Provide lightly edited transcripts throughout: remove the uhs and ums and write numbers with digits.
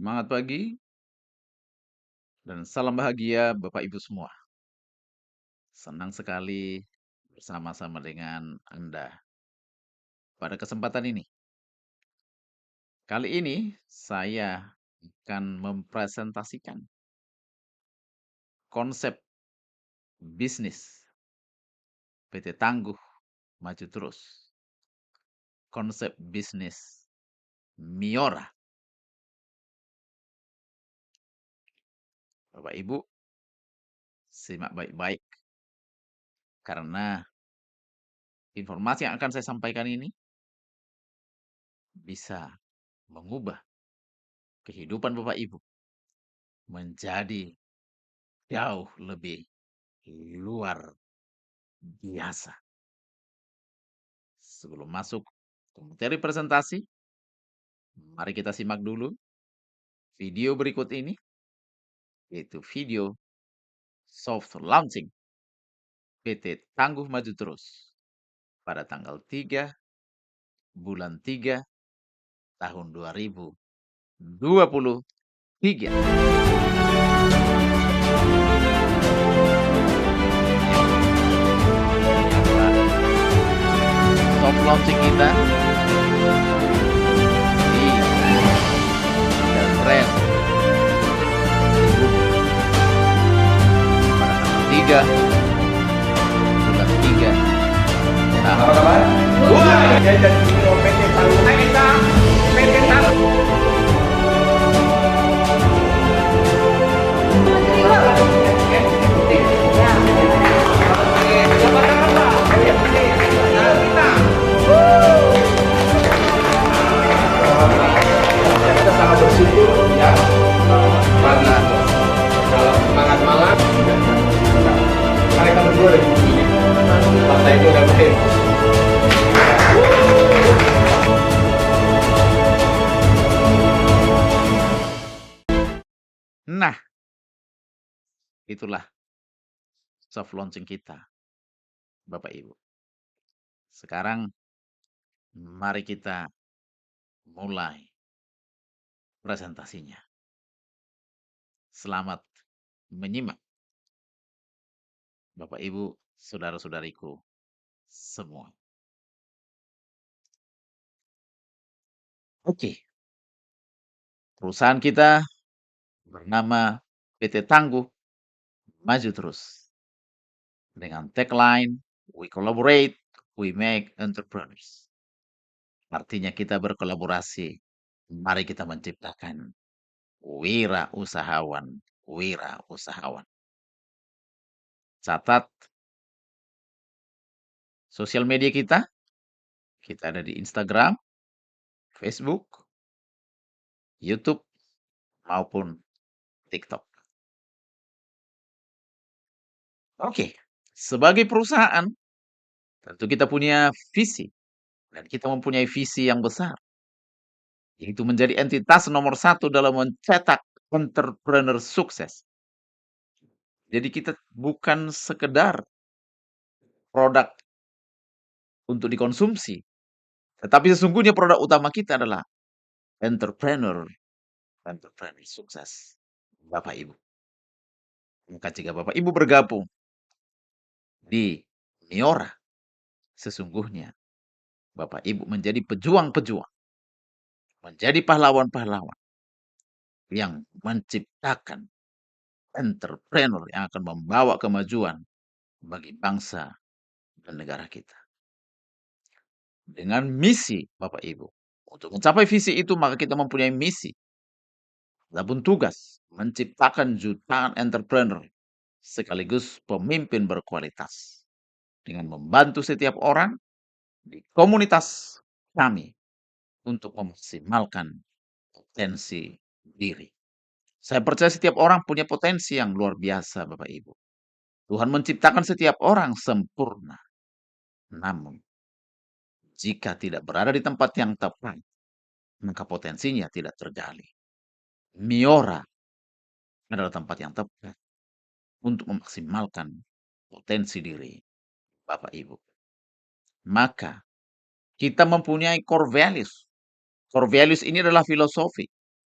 Semangat pagi dan salam bahagia Bapak Ibu semua. Senang sekali bersama-sama dengan Anda pada kesempatan ini. Kali ini saya akan mempresentasikan konsep bisnis PT Tangguh Maju Terus. Konsep bisnis Miora. Bapak Ibu, simak baik-baik karena informasi yang akan saya sampaikan ini bisa mengubah kehidupan Bapak Ibu menjadi jauh lebih luar biasa. Sebelum masuk ke materi presentasi, mari kita simak dulu video berikut ini, yaitu video soft launching PT Tangguh Maju Terus pada tanggal 3 bulan 3 tahun 2023. Soft launching kita di dan tren pada tanggal 3 bulan 3 tahun Kita sangat bersyukur ya pagi dalam semangat malam mereka berdua dari sini partai itu udah main. Nah, itulah soft launching kita, Bapak Ibu. Sekarang mari kita mulai presentasinya. Selamat menyimak, Bapak Ibu, saudara-saudariku semua. Oke, perusahaan kita bernama PT Tangguh Maju Terus. Dengan tagline, we collaborate, we make entrepreneurs. Artinya kita berkolaborasi, mari kita menciptakan wirausahawan. Catat sosial media kita ada di Instagram, Facebook, YouTube, maupun TikTok. Oke, sebagai perusahaan, tentu kita punya visi, dan kita mempunyai visi yang besar, yaitu menjadi entitas nomor 1 dalam mencetak entrepreneur sukses. Jadi kita bukan sekedar produk untuk dikonsumsi, tetapi sesungguhnya produk utama kita adalah entrepreneur sukses, Bapak Ibu. Maka jika Bapak Ibu bergabung di Miora, sesungguhnya Bapak Ibu menjadi pejuang-pejuang, menjadi pahlawan-pahlawan yang menciptakan entrepreneur yang akan membawa kemajuan bagi bangsa dan negara kita. Dengan misi, Bapak Ibu, untuk mencapai visi itu maka kita mempunyai misi ataupun tugas menciptakan jutaan entrepreneur sekaligus pemimpin berkualitas dengan membantu setiap orang di komunitas kami untuk memaksimalkan potensi diri. Saya percaya setiap orang punya potensi yang luar biasa, Bapak Ibu. Tuhan menciptakan setiap orang sempurna. Namun, jika tidak berada di tempat yang tepat, maka potensinya tidak tergali. Miora adalah tempat yang tepat untuk memaksimalkan potensi diri Bapak Ibu. Maka, kita mempunyai core values. Core values ini adalah filosofi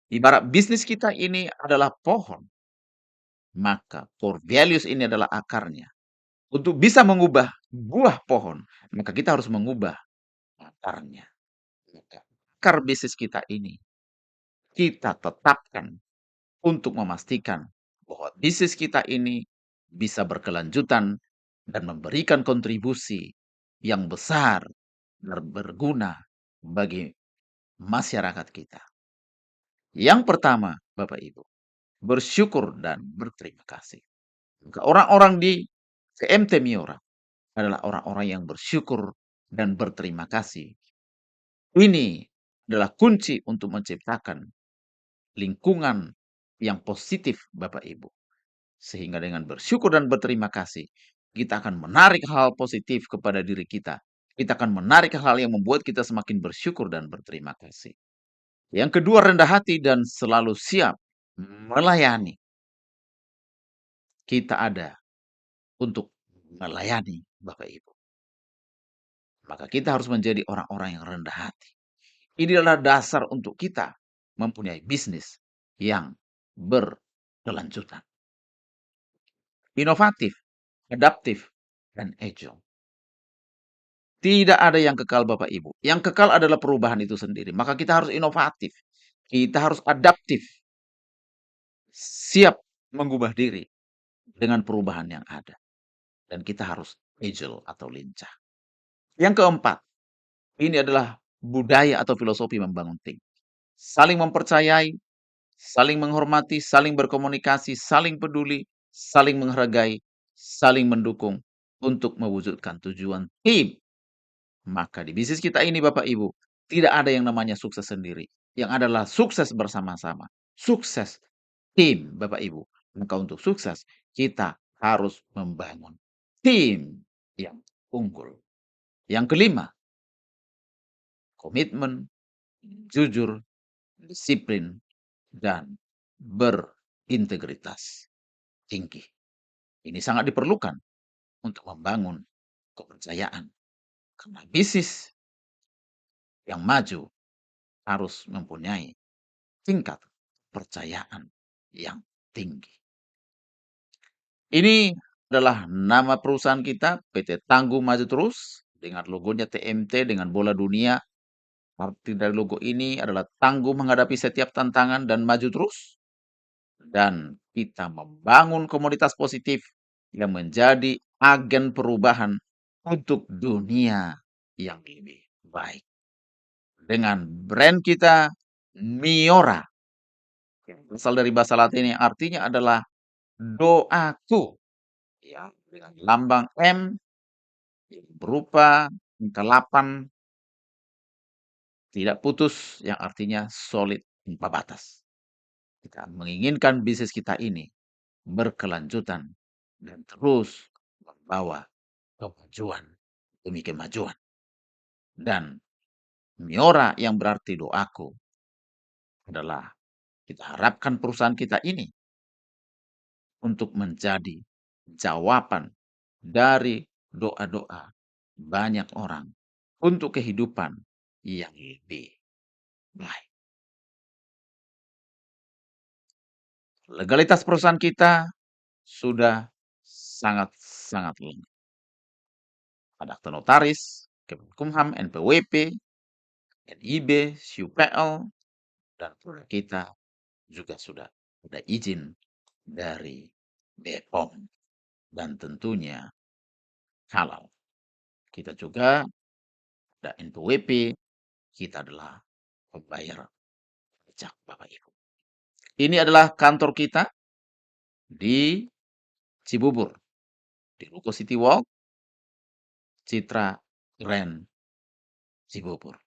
Ibarat bisnis kita ini adalah pohon, maka core values ini adalah akarnya. Untuk bisa mengubah buah pohon, maka kita harus mengubah akarnya. Maka akar bisnis kita ini kita tetapkan untuk memastikan bahwa bisnis kita ini bisa berkelanjutan dan memberikan kontribusi yang besar dan berguna bagi masyarakat kita. Yang pertama, Bapak Ibu, bersyukur dan berterima kasih. Maka orang-orang di CMT Miora adalah orang-orang yang bersyukur dan berterima kasih. Ini adalah kunci untuk menciptakan lingkungan yang positif, Bapak Ibu. Sehingga dengan bersyukur dan berterima kasih, kita akan menarik hal positif kepada diri kita. Kita akan menarik hal yang membuat kita semakin bersyukur dan berterima kasih. Yang kedua, rendah hati dan selalu siap melayani. Kita ada untuk melayani, Bapak Ibu. Maka kita harus menjadi orang-orang yang rendah hati. Ini adalah dasar untuk kita mempunyai bisnis yang berkelanjutan. Inovatif, adaptif, dan agile. Tidak ada yang kekal, Bapak Ibu. Yang kekal adalah perubahan itu sendiri. Maka kita harus inovatif. Kita harus adaptif. Siap mengubah diri dengan perubahan yang ada. Dan kita harus agile atau lincah. Yang keempat, ini adalah budaya atau filosofi membangun tim. Saling mempercayai, saling menghormati, saling berkomunikasi, saling peduli, saling menghargai, saling mendukung untuk mewujudkan tujuan tim. Maka di bisnis kita ini Bapak Ibu, tidak ada yang namanya sukses sendiri. Yang adalah sukses bersama-sama. Sukses tim Bapak Ibu. Maka untuk sukses, kita harus membangun tim yang unggul. Yang kelima, komitmen, jujur, disiplin, dan berintegritas tinggi. Ini sangat diperlukan untuk membangun kepercayaan. Karena bisnis yang maju harus mempunyai tingkat kepercayaan yang tinggi. Ini adalah nama perusahaan kita, PT Tangguh Maju Terus, dengan logonya TMT dengan bola dunia. Arti dari logo ini adalah tangguh menghadapi setiap tantangan dan maju terus. Dan kita membangun komunitas positif yang menjadi agen perubahan untuk dunia yang lebih baik. Dengan brand kita Miora, yang berasal dari bahasa Latin yang artinya adalah doaku, ya, dengan lambang M yang berupa angka 8 tidak putus yang artinya solid tanpa batas. Kita menginginkan bisnis kita ini berkelanjutan dan terus membawa kemajuan demi kemajuan. Dan Miora yang berarti doaku adalah kita harapkan perusahaan kita ini untuk menjadi jawaban dari doa-doa banyak orang untuk kehidupan yang lebih baik. Legalitas perusahaan kita sudah sangat-sangat lengkap. Ada akta notaris, Kemenkumham, NPWP, NIB, SUPL, dan produk kita juga sudah ada izin dari BPOM dan tentunya halal. Kita juga ada NPWP, kita adalah pembayar pajak Bapak Ibu. Ini adalah kantor kita di Cibubur, di Ruko City Walk, Citra Grand Cibubur.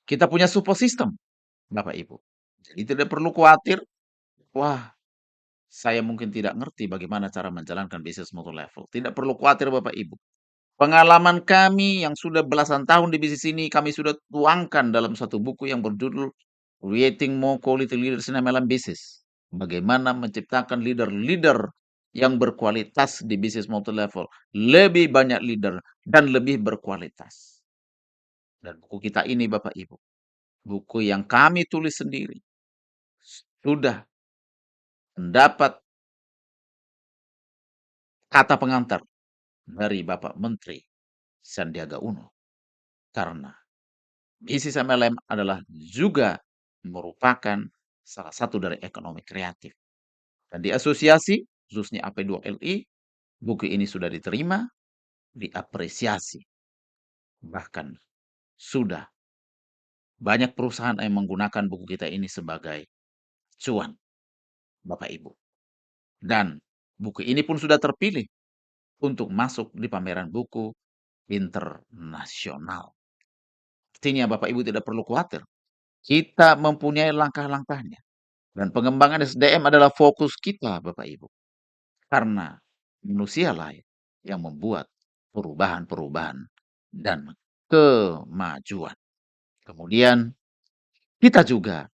Kita punya support system, Bapak Ibu. Jadi tidak perlu khawatir, wah, saya mungkin tidak ngerti bagaimana cara menjalankan bisnis multi-level. Tidak perlu khawatir Bapak Ibu. Pengalaman kami yang sudah belasan tahun di bisnis ini, kami sudah tuangkan dalam satu buku yang berjudul Creating More Quality Leaders in MLM Business. Bagaimana menciptakan leader-leader yang berkualitas di bisnis multi-level. Lebih banyak leader dan lebih berkualitas. Dan buku kita ini Bapak Ibu buku yang kami tulis sendiri, sudah mendapat kata pengantar dari Bapak Menteri Sandiaga Uno. Karena bisnis MLM adalah juga merupakan salah satu dari ekonomi kreatif. Dan di asosiasi, khususnya AP2LI, buku ini sudah diterima, diapresiasi. Bahkan sudah banyak perusahaan yang menggunakan buku kita ini sebagai cuan, Bapak Ibu. Dan buku ini pun sudah terpilih untuk masuk di pameran buku internasional. Artinya Bapak Ibu tidak perlu khawatir. Kita mempunyai langkah-langkahnya. Dan pengembangan SDM adalah fokus kita, Bapak Ibu. Karena manusia lain yang membuat perubahan-perubahan dan kemajuan. Kemudian kita juga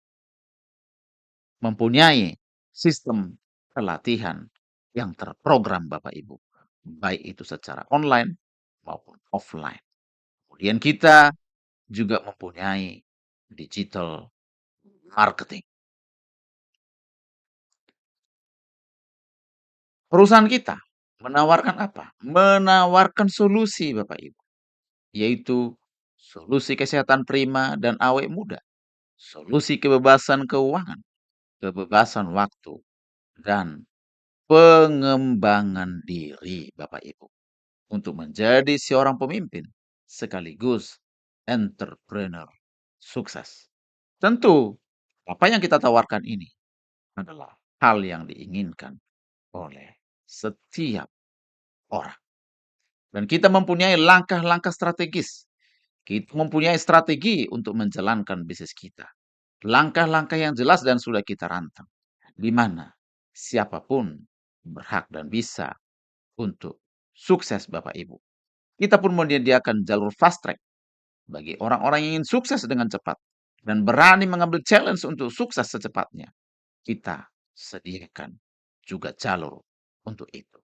mempunyai sistem pelatihan yang terprogram Bapak Ibu. Baik itu secara online maupun offline. Kemudian kita juga mempunyai digital marketing. Perusahaan kita menawarkan apa? Menawarkan solusi Bapak Ibu. Yaitu solusi kesehatan prima dan awet muda. Solusi kebebasan keuangan, kebebasan waktu, dan pengembangan diri Bapak Ibu. Untuk menjadi seorang pemimpin sekaligus entrepreneur sukses. Tentu, apa yang kita tawarkan ini adalah hal yang diinginkan oleh setiap orang. Dan kita mempunyai langkah-langkah strategis. Kita mempunyai strategi untuk menjalankan bisnis kita. Langkah-langkah yang jelas dan sudah kita rantang. Di mana siapapun berhak dan bisa untuk sukses Bapak Ibu. Kita pun menyediakan jalur fast track bagi orang-orang yang ingin sukses dengan cepat dan berani mengambil challenge untuk sukses secepatnya. Kita sediakan juga jalur untuk itu.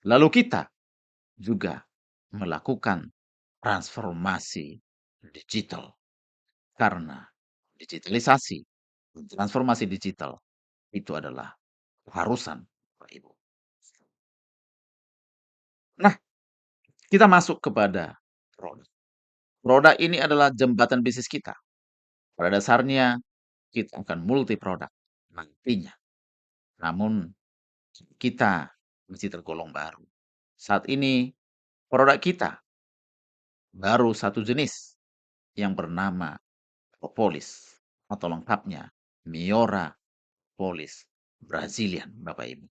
Lalu kita juga melakukan transformasi digital. Karena digitalisasi, transformasi digital itu adalah keharusan, Bapak Ibu. Nah, kita masuk kepada produk. Produk ini adalah jembatan bisnis kita. Pada dasarnya, kita akan multi produk nantinya. Namun, kita masih tergolong baru. Saat ini, produk kita baru satu jenis yang bernama propolis atau lengkapnya Miora Polis Brazilian, Bapak Ibu.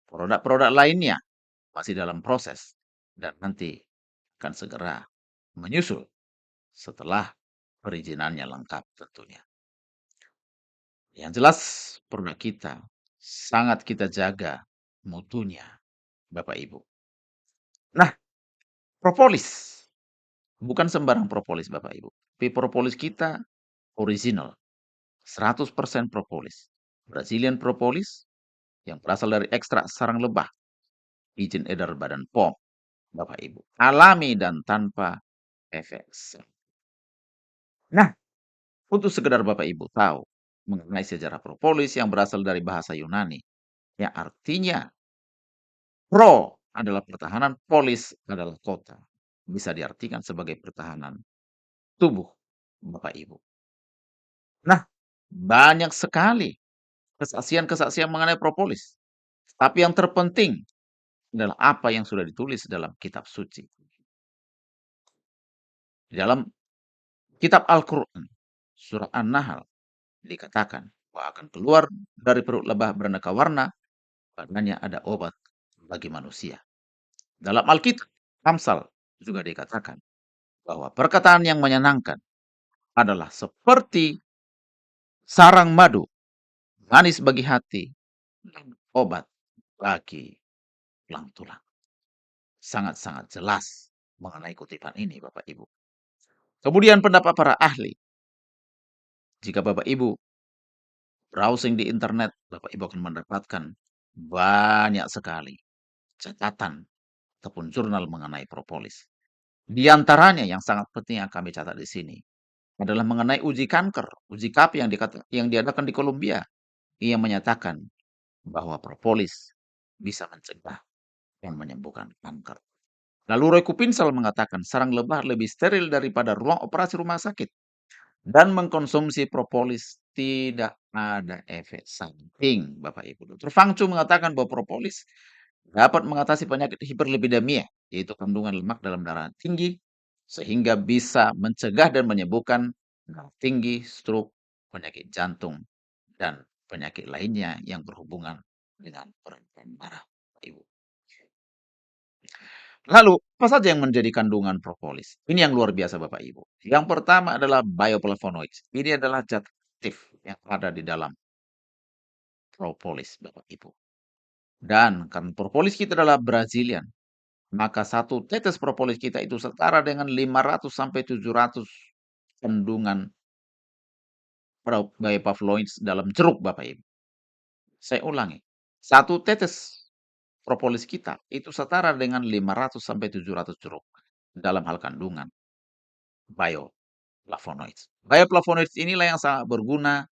Produk-produk lainnya masih dalam proses dan nanti akan segera menyusul setelah perizinannya lengkap tentunya. Yang jelas produk kita sangat kita jaga mutunya, Bapak Ibu. Nah, propolis bukan sembarang propolis Bapak Ibu. Tapi propolis kita original, 100% propolis. Brazilian propolis yang berasal dari ekstrak sarang lebah, izin edar Badan POM, Bapak Ibu. Alami dan tanpa efek. Nah, untuk sekedar Bapak Ibu tahu mengenai sejarah propolis yang berasal dari bahasa Yunani, yang artinya pro adalah pertahanan, polis adalah kota. Bisa diartikan sebagai pertahanan tubuh, Bapak Ibu. Nah, banyak sekali kesaksian-kesaksian mengenai propolis. Tapi yang terpenting adalah apa yang sudah ditulis dalam kitab suci. Di dalam kitab Al-Quran, surah An-Nahl, dikatakan bahwa akan keluar dari perut lebah beraneka warna, padanya ada obat bagi manusia. Dalam Alkitab, Amsal juga dikatakan bahwa perkataan yang menyenangkan adalah seperti sarang madu, manis bagi hati, dan obat bagi tulang-tulang. Sangat-sangat jelas mengenai kutipan ini, Bapak Ibu. Kemudian pendapat para ahli. Jika Bapak Ibu browsing di internet, Bapak Ibu akan mendapatkan banyak sekali catatan ataupun jurnal mengenai propolis. Di antaranya yang sangat penting yang kami catat di sini adalah mengenai uji kanker, uji KAP yang diadakan di Kolombia. Ia menyatakan bahwa propolis bisa mencegah dan menyembuhkan kanker. Lalu Roy Kupinsel mengatakan sarang lebah lebih steril daripada ruang operasi rumah sakit dan mengkonsumsi propolis tidak ada efek samping, Bapak Ibu. Dr. Fang Chu mengatakan bahwa propolis dapat mengatasi penyakit hiperlipidemia, yaitu kandungan lemak dalam darah tinggi, sehingga bisa mencegah dan menyembuhkan darah tinggi, stroke, penyakit jantung, dan penyakit lainnya yang berhubungan dengan peredaran darah, Bapak Ibu. Lalu, apa saja yang menjadi kandungan propolis? Ini yang luar biasa Bapak Ibu. Yang pertama adalah bioflavonoids. Ini adalah zat aktif yang ada di dalam propolis Bapak Ibu. Dan karena propolis kita adalah Brazilian, maka satu tetes propolis kita itu setara dengan 500 sampai 700 kandungan bioflavonoids dalam jeruk Bapak Ibu. Saya ulangi, satu tetes propolis kita itu setara dengan 500 sampai 700 jeruk dalam hal kandungan bioflavonoids. Bioflavonoids inilah yang sangat berguna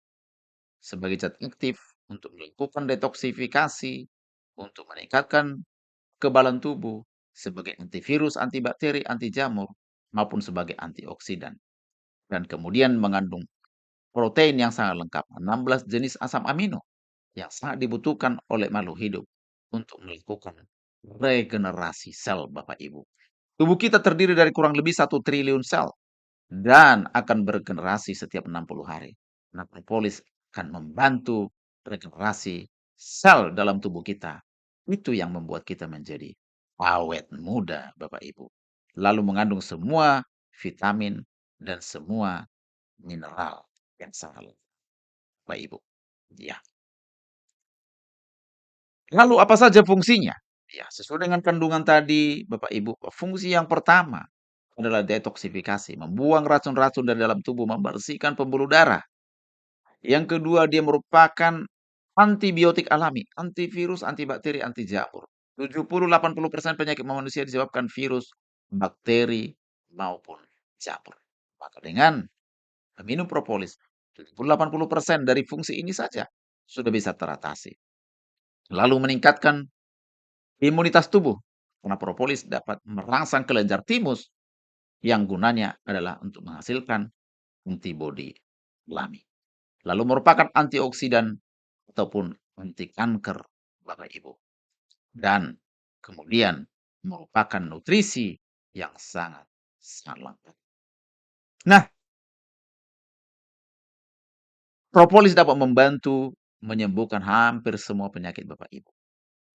sebagai zat aktif untuk melakukan detoksifikasi, untuk meningkatkan kekebalan tubuh, sebagai antivirus, antibakteri, anti jamur, maupun sebagai antioksidan. Dan kemudian mengandung protein yang sangat lengkap, 16 jenis asam amino yang sangat dibutuhkan oleh makhluk hidup untuk melakukan regenerasi sel, Bapak Ibu. Tubuh kita terdiri dari kurang lebih 1 triliun sel dan akan bergenerasi setiap 60 hari. Nah, propolis akan membantu regenerasi sel dalam tubuh kita. Itu yang membuat kita menjadi awet muda, Bapak Ibu. Lalu mengandung semua vitamin dan semua mineral yang sangat lengkap, Bapak Ibu. Ya. Lalu apa saja fungsinya? Ya, sesuai dengan kandungan tadi, Bapak Ibu, fungsi yang pertama adalah detoksifikasi, membuang racun-racun dari dalam tubuh, membersihkan pembuluh darah. Yang kedua, dia merupakan antibiotik alami, antivirus, antibakteri, anti jamur. 70-80% penyakit manusia disebabkan virus, bakteri, maupun jamur. Maka dengan minum propolis, 70-80% dari fungsi ini saja sudah bisa teratasi. Lalu meningkatkan imunitas tubuh, karena propolis dapat merangsang kelenjar timus yang gunanya adalah untuk menghasilkan antibodi alami. Lalu merupakan antioksidan ataupun anti kanker, Bapak Ibu. Dan kemudian merupakan nutrisi yang sangat sangat lengkap. Nah, propolis dapat membantu menyembuhkan hampir semua penyakit Bapak Ibu.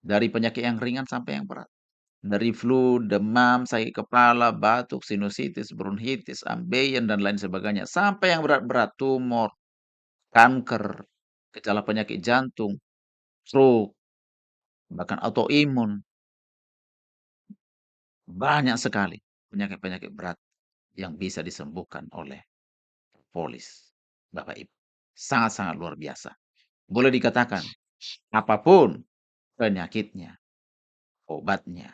Dari penyakit yang ringan sampai yang berat. Dari flu, demam, sakit kepala, batuk, sinusitis, bronkitis, ambeien, dan lain sebagainya. Sampai yang berat-berat, tumor, kanker, gejala penyakit jantung, stroke, bahkan autoimun. Banyak sekali penyakit-penyakit berat yang bisa disembuhkan oleh propolis, Bapak Ibu. Sangat-sangat luar biasa. Boleh dikatakan, apapun penyakitnya, obatnya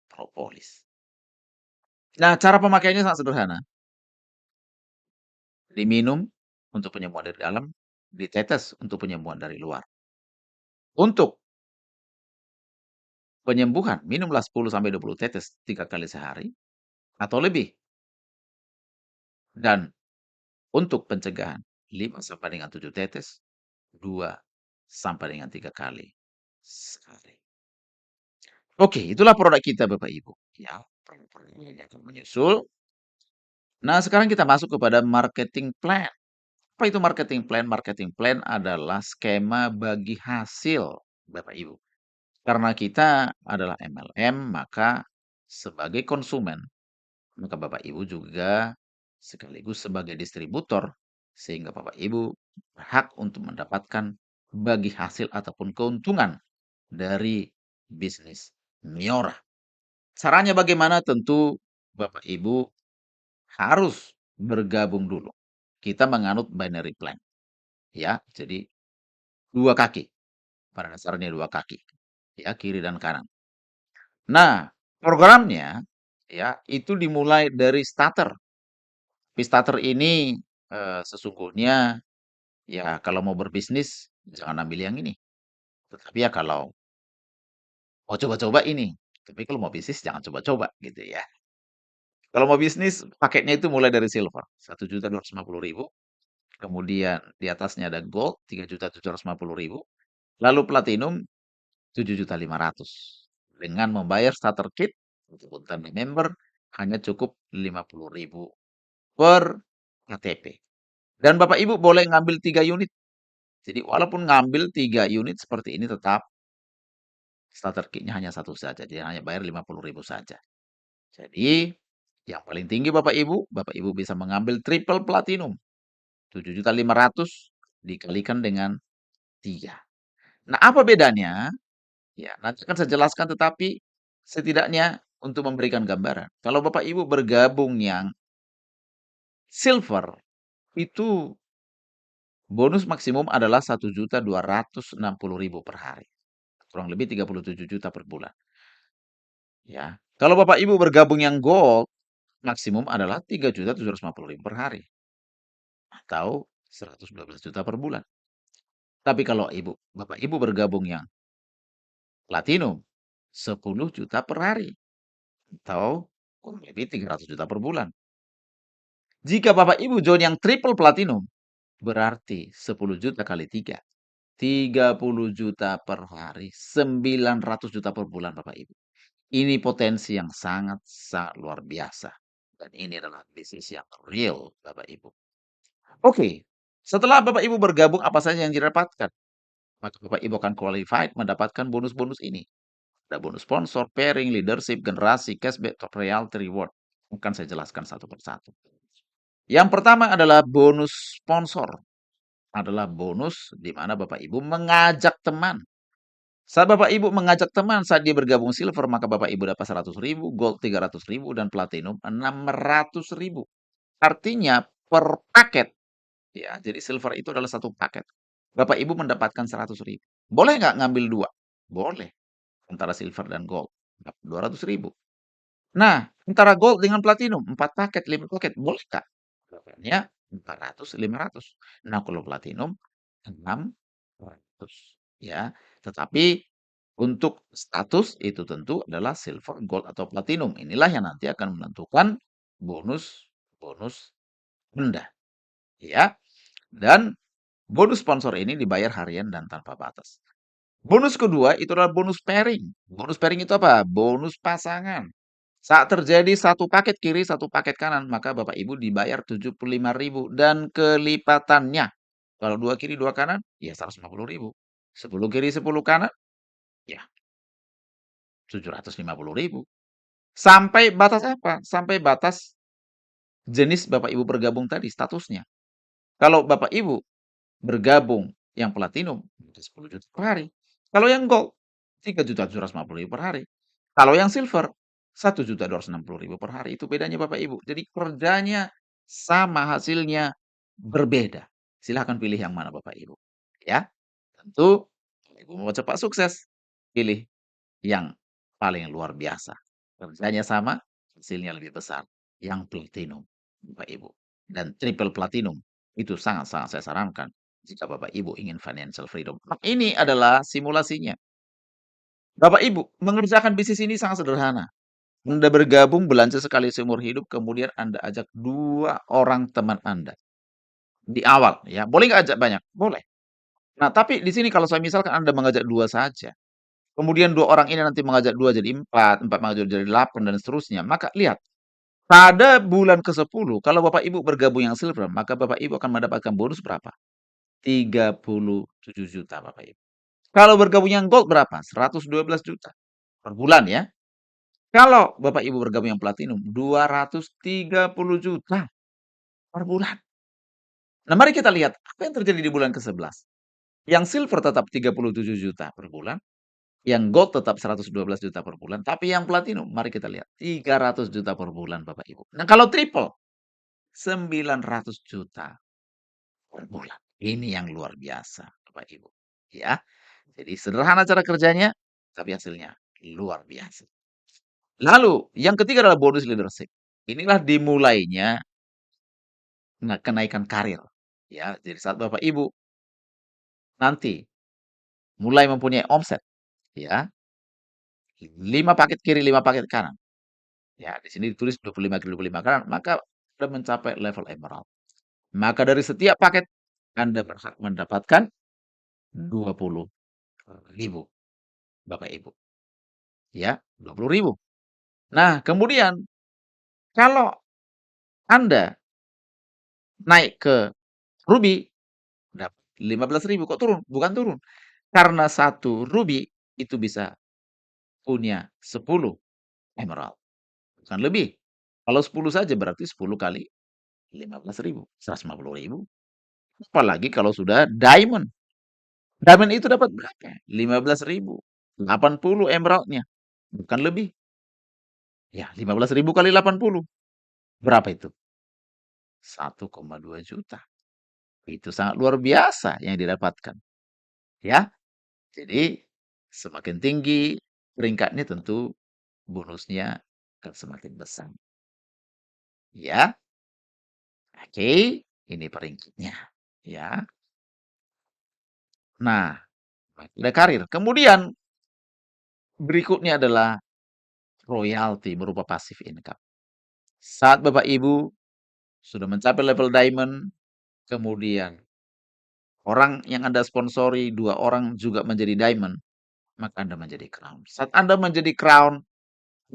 propolis. Nah, cara pemakaiannya sangat sederhana. Diminum untuk penyembuhan dari dalam, ditetes untuk penyembuhan dari luar. Untuk penyembuhan, minumlah 10-20 tetes 3 kali sehari atau lebih. Dan untuk pencegahan, 5-7 tetes 2-3 kali sehari. Oke, itulah produk kita Bapak Ibu. Ya, produk ini akan menyusul. Nah, sekarang kita masuk kepada marketing plan. Apa itu marketing plan? Marketing plan adalah skema bagi hasil, Bapak Ibu. Karena kita adalah MLM, maka sebagai konsumen, maka Bapak Ibu juga sekaligus sebagai distributor, sehingga Bapak Ibu berhak untuk mendapatkan bagi hasil ataupun keuntungan dari bisnis Miora. Caranya bagaimana? Tentu Bapak Ibu harus bergabung dulu. Kita menganut binary plan. Ya, jadi dua kaki. Pada dasarnya dua kaki. Ya, kiri dan kanan. Nah, programnya ya itu dimulai dari starter. Starter ini sesungguhnya ya kalau mau berbisnis jangan ambil yang ini. Tetapi ya kalau mau coba-coba ini, tapi kalau mau bisnis jangan coba-coba gitu ya. Kalau mau bisnis paketnya itu mulai dari silver, 1.250.000, kemudian di atasnya ada gold 3.750.000, lalu platinum 7.500.000. Dengan membayar starter kit untuk tanda member hanya cukup 50.000 per KTP. Dan Bapak Ibu boleh ngambil 3 unit. Jadi walaupun ngambil 3 unit seperti ini tetap starter kitnya hanya satu saja. Dia hanya bayar 50.000 saja. Jadi yang paling tinggi Bapak Ibu bisa mengambil triple platinum 7.500.000 dikalikan dengan 3. Nah, apa bedanya? Ya, nanti akan saya jelaskan tetapi setidaknya untuk memberikan gambaran. Kalau Bapak Ibu bergabung yang silver itu bonus maksimum adalah 1.260.000 per hari. Kurang lebih 37 juta per bulan. Ya. Kalau Bapak Ibu bergabung yang gold, maksimum adalah 3.750.000 per hari atau 112 juta per bulan. Tapi kalau Bapak Ibu bergabung yang platinum, 10 juta per hari atau kurang lebih 300 juta per bulan. Jika Bapak Ibu join yang triple platinum, berarti 10 juta kali 3. 30 juta per hari, 900 juta per bulan Bapak Ibu. Ini potensi yang sangat luar biasa. Dan ini adalah bisnis yang real Bapak Ibu. Oke, setelah Bapak Ibu bergabung apa saja yang didapatkan? Maka Bapak Ibu akan qualified mendapatkan bonus-bonus ini. Ada bonus sponsor, pairing, leadership, generasi, cashback, top royalty, reward. Akan saya jelaskan satu persatu. Yang pertama adalah bonus sponsor. Adalah bonus di mana Bapak Ibu mengajak teman. Saat Bapak Ibu mengajak teman saat dia bergabung silver, maka Bapak Ibu dapat 100.000, gold 300.000, dan platinum 600.000. Artinya per paket, ya, jadi silver itu adalah satu paket. Bapak Ibu mendapatkan 100.000. Boleh nggak ngambil dua? Boleh. Antara silver dan gold. 200.000. Nah, antara gold dengan platinum, 4 paket, 5 paket, boleh nggak? Dapatnya 400, 500. Nah, kalau platinum 600. Ya, tetapi untuk status itu tentu adalah silver, gold, atau platinum. Inilah yang nanti akan menentukan bonus Anda. Ya, dan bonus sponsor ini dibayar harian dan tanpa batas. Bonus kedua itu adalah bonus pairing. Bonus pairing itu apa? Bonus pasangan. Saat terjadi satu paket kiri, satu paket kanan, maka Bapak Ibu dibayar 75.000 dan kelipatannya. Kalau 2 kiri, 2 kanan, ya 150.000. 10 kiri, 10 kanan, ya 750.000. Sampai batas apa? Sampai batas jenis Bapak Ibu bergabung tadi, statusnya. Kalau Bapak Ibu bergabung yang platinum, 10 juta per hari. Kalau yang gold, 3.750.000 per hari. Kalau yang silver, 1.260.000 per hari. Itu bedanya Bapak Ibu. Jadi kerjanya sama, hasilnya berbeda. Silahkan pilih yang mana Bapak Ibu. Ya, tentu kalau Ibu mau cepat sukses, pilih yang paling luar biasa. Kerjanya sama, hasilnya lebih besar. Yang platinum, Bapak Ibu. Dan triple platinum, itu sangat-sangat saya sarankan jika Bapak Ibu ingin financial freedom. Nah, ini adalah simulasinya. Bapak Ibu, mengerjakan bisnis ini sangat sederhana. Anda bergabung belanja sekali seumur hidup, kemudian Anda ajak 2 orang teman Anda. Di awal ya, boleh nggak ajak banyak? Boleh. Nah, tapi di sini kalau saya misalkan Anda mengajak 2 saja, kemudian 2 orang ini nanti mengajak 2 jadi 4, 4 mengajak jadi 8 dan seterusnya. Maka lihat, pada bulan ke-10 kalau Bapak Ibu bergabung yang silver, maka Bapak Ibu akan mendapatkan bonus berapa? 37 juta Bapak Ibu. Kalau bergabung yang gold berapa? 112 juta per bulan ya. Kalau Bapak Ibu bergabung yang platinum 230 juta per bulan. Nah, mari kita lihat apa yang terjadi di bulan ke-11. Yang silver tetap 37 juta per bulan, yang gold tetap 112 juta per bulan, tapi yang platinum mari kita lihat 300 juta per bulan Bapak Ibu. Nah, kalau triple 900 juta per bulan. Ini yang luar biasa Bapak Ibu. Ya. Jadi sederhana cara kerjanya, tapi hasilnya luar biasa. Lalu yang ketiga adalah bonus leadership. Inilah dimulainya kenaikan karir. Ya, jadi saat Bapak Ibu nanti mulai mempunyai omset, ya, 5 paket kiri, 5 paket kanan. Ya, di sini ditulis 25 kiri, 25 kanan, maka Anda mencapai level emerald. Maka dari setiap paket Anda berhak mendapatkan 20.000, Bapak Ibu. Ya, 20.000. Nah, kemudian kalau Anda naik ke ruby, dapat 15.000. Kok turun? Bukan turun. Karena satu ruby itu bisa punya 10 emerald. Bukan lebih. Kalau 10 saja berarti 10 kali 15.000, 150.000. Apalagi kalau sudah diamond. Diamond itu dapat berapa? 15.000. 80 emeraldnya. Bukan lebih. Ya, 15.000 kali 80. Berapa itu? 1,2 juta. Itu sangat luar biasa yang didapatkan. Ya, jadi semakin tinggi peringkatnya tentu bonusnya akan semakin besar. Ya, oke, ini peringkatnya. Ya, nah, ada karir. Kemudian berikutnya adalah royalti berupa passive income. Saat Bapak Ibu sudah mencapai level diamond, kemudian orang yang Anda sponsori, 2 orang juga menjadi diamond, maka Anda menjadi crown. Saat Anda menjadi crown,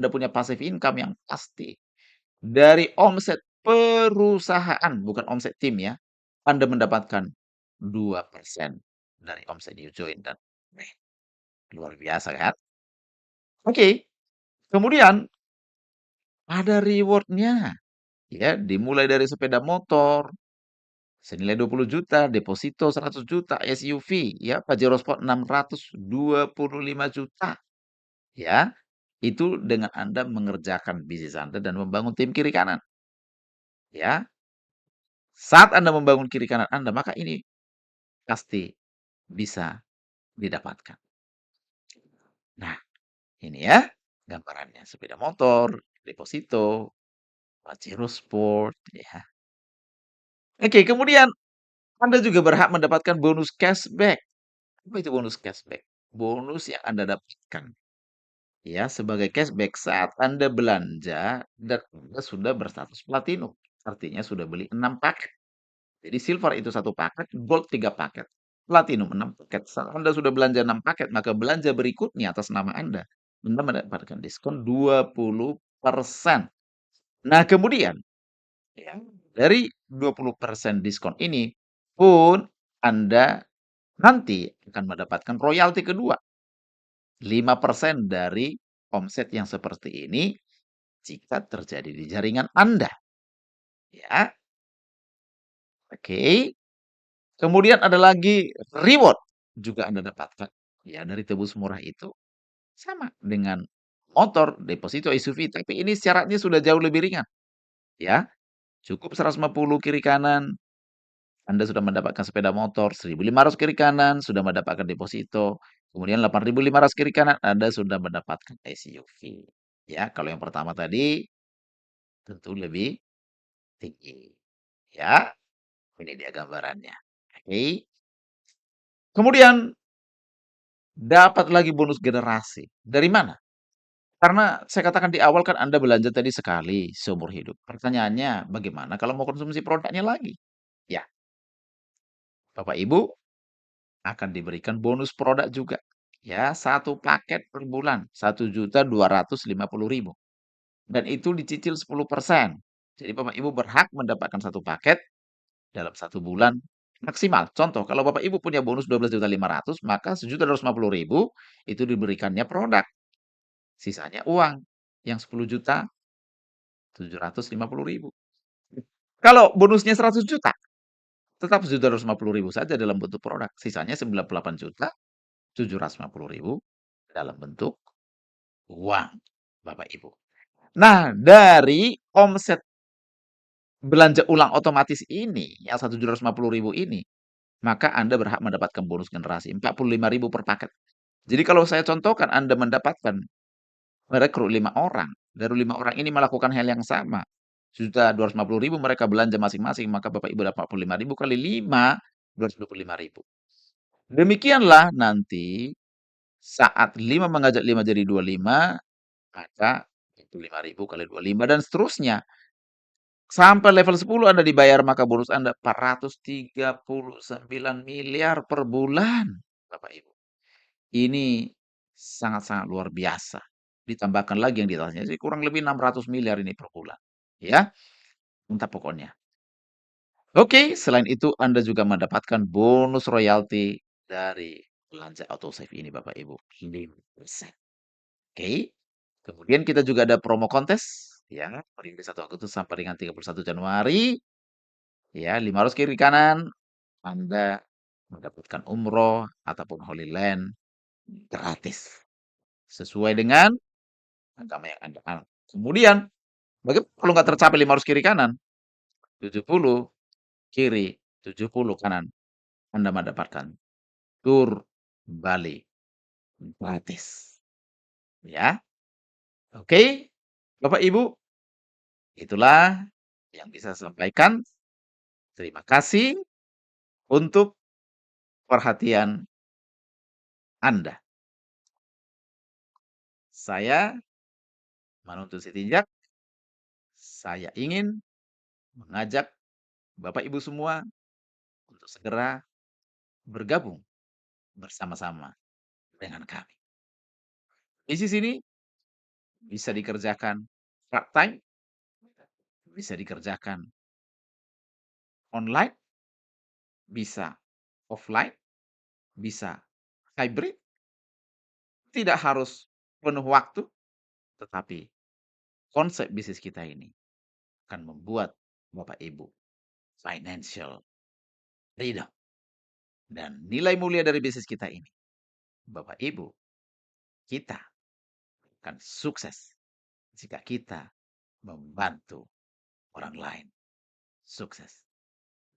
Anda punya passive income yang pasti. Dari omset perusahaan, bukan omset tim ya, Anda mendapatkan 2% dari omset you join dan luar biasa kan? Oke, kemudian ada rewardnya, ya, dimulai dari sepeda motor senilai 20 juta, deposito 100 juta, SUV, ya, Pajero Sport 625 juta, ya. Itu dengan Anda mengerjakan bisnis Anda dan membangun tim kiri kanan, ya. Saat Anda membangun kiri kanan Anda, maka ini pasti bisa didapatkan. Nah, ini ya gambarannya sepeda motor, deposito, Pajero Sport, ya. Oke, kemudian Anda juga berhak mendapatkan bonus cashback. Apa itu bonus cashback? Bonus yang Anda dapatkan ya sebagai cashback saat Anda belanja dan Anda sudah berstatus platinum. Artinya sudah beli 6 paket. Jadi silver itu 1 paket, gold 3 paket, platinum 6 paket. Saat Anda sudah belanja 6 paket, maka belanja berikutnya atas nama Anda mendapatkan diskon 20%. Nah, kemudian ya, dari 20% diskon ini pun Anda nanti akan mendapatkan royalti kedua, 5% dari omset yang seperti ini jika terjadi di jaringan Anda. Ya, oke. Kemudian ada lagi reward juga Anda dapatkan. Ya, dari tebus murah itu sama dengan motor, deposito, SUV, tapi ini syaratnya sudah jauh lebih ringan. Ya, cukup 150 kiri kanan, Anda sudah mendapatkan sepeda motor, 1.500 kiri kanan, sudah mendapatkan deposito, kemudian 8.500 kiri kanan, Anda sudah mendapatkan SUV. Ya, kalau yang pertama tadi tentu lebih tinggi. Ya, ini dia gambarannya. Oke. Kemudian dapat lagi bonus generasi. Dari mana? Karena saya katakan di awal kan Anda belanja tadi sekali seumur hidup. Pertanyaannya bagaimana kalau mau konsumsi produknya lagi? Ya, Bapak Ibu akan diberikan bonus produk juga. Ya, 1 paket per bulan, 1.250.000. Dan itu dicicil 10%. Jadi Bapak Ibu berhak mendapatkan 1 paket dalam 1 bulan maksimal. Contoh, kalau Bapak Ibu punya bonus 12.500.000, maka 1.250.000 itu diberikannya produk. Sisanya uang yang 10.750.000. Kalau bonusnya 100 juta, tetap 750.000 saja dalam bentuk produk. Sisanya 98.750.000 dalam bentuk uang, Bapak Ibu. Nah, dari omset belanja ulang otomatis ini, yang 1.750.000 ini, maka Anda berhak mendapatkan bonus generasi 45.000 per paket. Jadi kalau saya contohkan Anda mendapatkan merekrut 5 orang, dari 5 orang ini melakukan hal yang sama, Rp1.250.000 mereka belanja masing-masing, maka Bapak Ibu dapat Rp45.000 kali 5, Rp225.000. Demikianlah nanti saat 5 mengajak 5 jadi 25, maka itu 5.000 kali 25 dan seterusnya. Sampai level 10 Anda dibayar, maka bonus Anda 439 miliar per bulan, Bapak Ibu. Ini sangat-sangat luar biasa. Ditambahkan lagi yang di atasnya, jadi kurang lebih 600 miliar ini per bulan. Ya, mantap pokoknya. Oke, selain itu Anda juga mendapatkan bonus royalti dari belanja autosave ini Bapak Ibu, 5%. Oke. Kemudian kita juga ada promo kontes ya, periode 1 Agustus sampai dengan 31 Januari. Ya, 500 kiri kanan Anda mendapatkan umroh ataupun Holy Land gratis sesuai dengan agama yang Anda anut. Kemudian bagaimana kalau nggak tercapai 500 kiri kanan? 70 kiri, 70 kanan. Anda mendapatkan tur Bali gratis. Ya. Oke. Bapak Ibu, itulah yang bisa saya sampaikan. Terima kasih untuk perhatian Anda. Saya Manuntul Sitinjak. Saya ingin mengajak Bapak Ibu semua untuk segera bergabung bersama-sama dengan kami. Bisnis ini bisa dikerjakan part-time, bisa dikerjakan online, bisa offline, bisa hybrid, tidak harus penuh waktu, tetapi konsep bisnis kita ini akan membuat Bapak Ibu financial freedom. Dan nilai mulia dari bisnis kita ini, Bapak Ibu, kita akan sukses jika kita membantu orang lain sukses.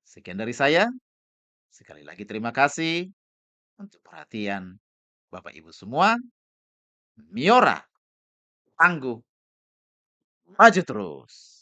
Sekian dari saya. Sekali lagi terima kasih untuk perhatian Bapak Ibu semua. Miora, tangguh, maju terus.